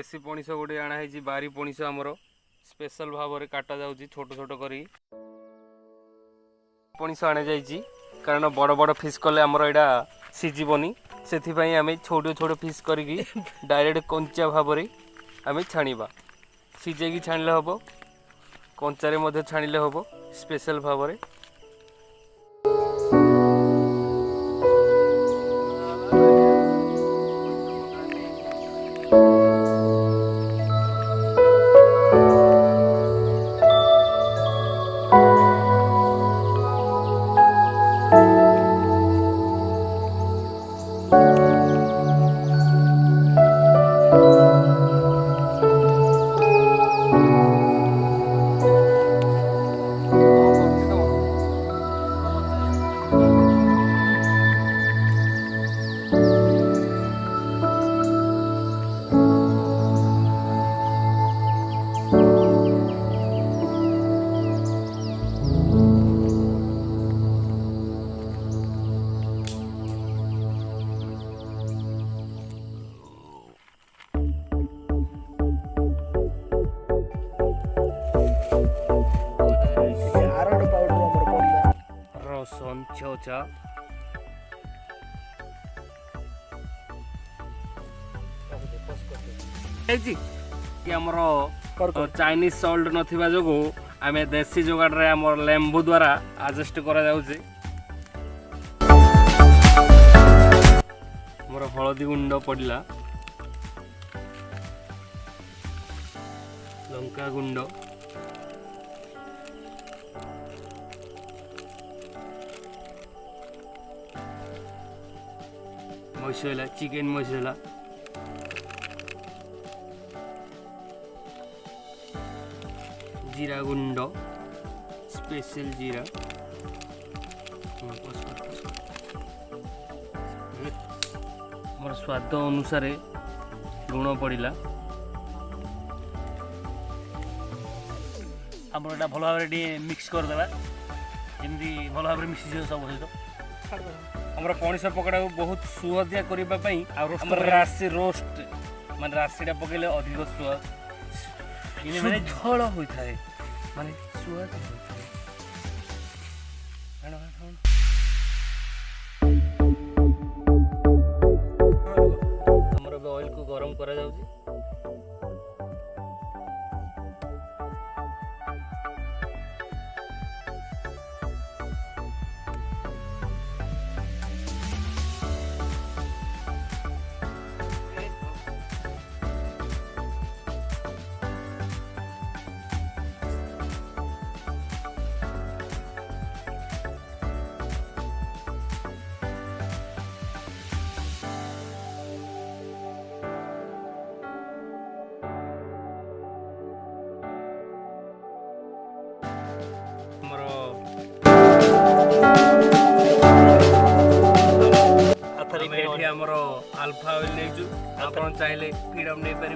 देसी पणिस गोटे आणाई बारी पणिस आमर स्पेशल भाव में काटा जाऊँगी छोट छोट करी पणिस आना जाइए कारण बड़ बड़ फिश कले आमर यहाँ सीझबनी से आम छोट छोट फिश करी डायरेक्ट कंचा भाव में आम छाणा सीझे छाणिले हम कंचारे छाणिले हम स्पेशल भाव में चौचा चाइनीज सॉल्ट नथिबा जोगु आमे देसी जोगाड़ रे हमर लेंबू द्वारा एडजस्ट करा जाउचे हमर हळदी गुंड पड़ला लंका गुंड मसाला चिकन मसाला जीरा गुंड स्पेशल जीरा मोर स्वाद अनुसार लुण पड़ा आम भल भाव मिक्स करदे जमी भल भाव मिसी सब सहित हमर पणिस पकोड़ा बहुत सुअदिया करने राशि रोस्ट मान राशिटा पकड़े अधिक सुअद माने झोल होता है माने सुअद हमर ऑयल को गरम करा जाउची हमर अल्फा ऑयल नहीं आपन चाहे फ्रीडम नहीं पारे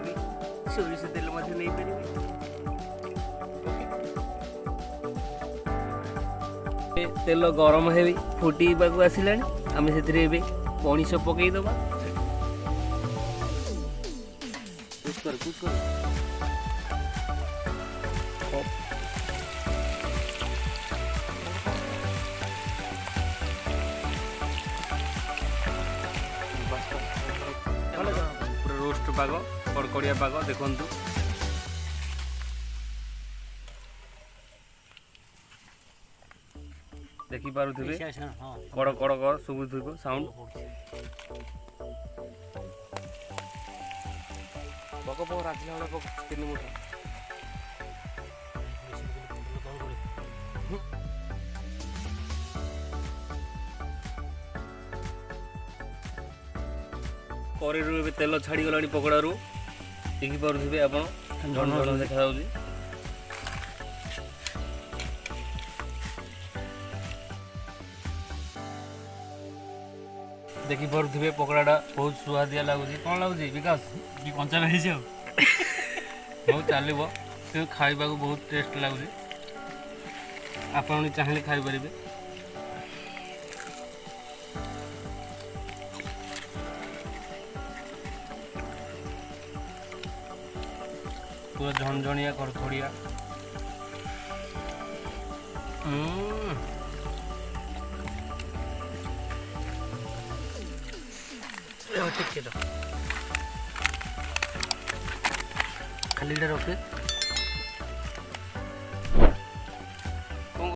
सोरिष तेल नहीं पारे तेल गरम है फुटी आसला आम से पणिस पकईदबा रोस्ट पाग कड़कड़िया पाग देखु देखी पारुथिबे कड़ कड़ कर सुबुथिबो साउंड पक पक राजला वाला पक 3 मुठा कड़े तेल छाड़ी गला पकोड़ू देखी पारे आप देखा देखी पारे पकोड़ा बहुत सुआदिया लगुच कौन लगुच विकास कंचा लगी बहुत चलो खाइबा बहुत टेस्ट लगुच आप चाहिए खाईपर पूरा झणझणिया खड़खड़िया। ठीक है, खाली रखे